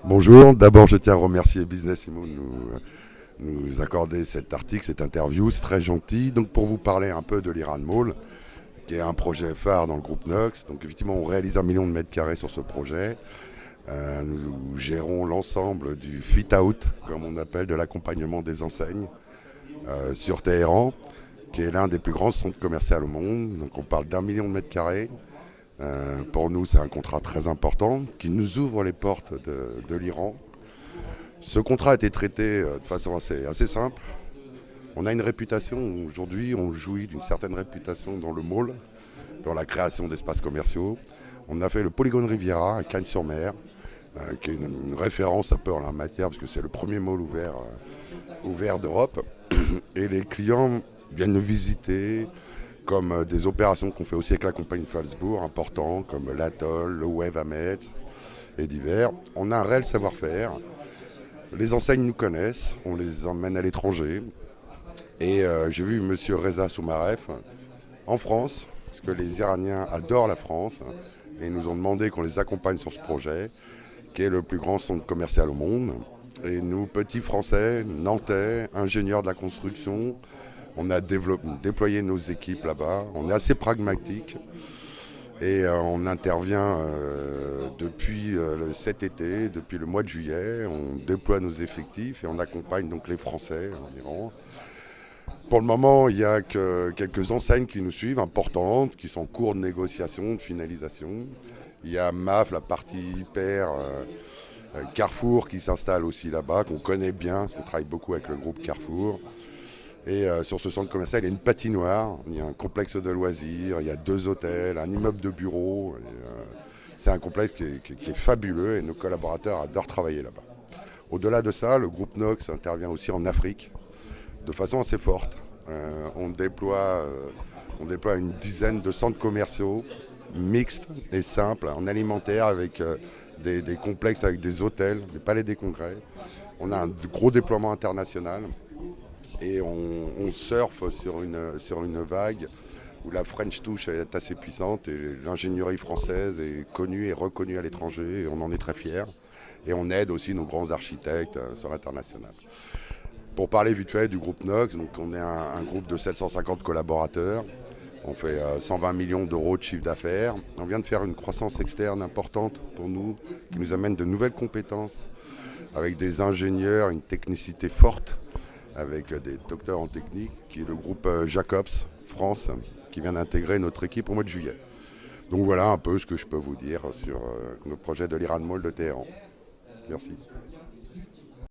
Bonjour, d'abord je tiens à remercier Business Immo de nous accorder cet article, cette interview, c'est très gentil. Donc pour vous parler un peu de l'Iran Mall, qui est un projet phare dans le groupe Nox. Donc effectivement on réalise 1 million de mètres carrés sur ce projet. Nous gérons l'ensemble du fit-out, comme on appelle, de l'accompagnement des enseignes sur Téhéran, qui est l'un des plus grands centres commerciaux au monde. Donc on parle d'1 million de mètres carrés. Pour nous, c'est un contrat très important qui nous ouvre les portes de l'Iran. Ce contrat a été traité de façon assez simple. On a une réputation, aujourd'hui, on jouit d'une certaine réputation dans le mall, dans la création d'espaces commerciaux. On a fait le Polygone Riviera à Cagnes-sur-Mer, qui est une référence un peu en la matière, parce que c'est le premier mall ouvert d'Europe. Et les clients viennent nous visiter, comme des opérations qu'on fait aussi avec la compagnie Falsbourg, importants, comme l'Atoll, le Wave à Metz et divers. On a un réel savoir-faire. Les enseignes nous connaissent, on les emmène à l'étranger. Et j'ai vu M. Reza Soumarev en France, parce que les Iraniens adorent la France, et ils nous ont demandé qu'on les accompagne sur ce projet, qui est le plus grand centre commercial au monde. Et nous, petits Français, Nantais, ingénieurs de la construction, on a déployé nos équipes là-bas. On est assez pragmatique. Et on intervient depuis cet été, depuis le mois de juillet. On déploie nos effectifs et on accompagne donc les Français en Iran. Pour le moment, il n'y a que quelques enseignes qui nous suivent, importantes, qui sont en cours de négociation, de finalisation. Il y a MAF, la partie hyper, Carrefour qui s'installe aussi là-bas, qu'on connaît bien, parce qu'on travaille beaucoup avec le groupe Carrefour. Et sur ce centre commercial, il y a une patinoire, il y a un complexe de loisirs, il y a 2 hôtels, un immeuble de bureaux. C'est un complexe qui est fabuleux et nos collaborateurs adorent travailler là-bas. Au-delà de ça, le groupe Nox intervient aussi en Afrique de façon assez forte. On déploie une dizaine de centres commerciaux mixtes et simples, en alimentaire, avec des complexes, avec des hôtels, des palais des congrès. On a un gros déploiement international. Et on surfe sur une vague où la French touch est assez puissante et l'ingénierie française est connue et reconnue à l'étranger et on en est très fiers. Et on aide aussi nos grands architectes sur l'international. Pour parler vite fait du groupe Nox, donc on est un groupe de 750 collaborateurs. On fait 120 millions d'euros de chiffre d'affaires. On vient de faire une croissance externe importante pour nous, qui nous amène de nouvelles compétences, avec des ingénieurs, une technicité forte, avec des docteurs en technique, qui est le groupe Jacobs France, qui vient d'intégrer notre équipe au mois de juillet. Donc voilà un peu ce que je peux vous dire sur notre projet de l'Iran Mall de Téhéran. Merci.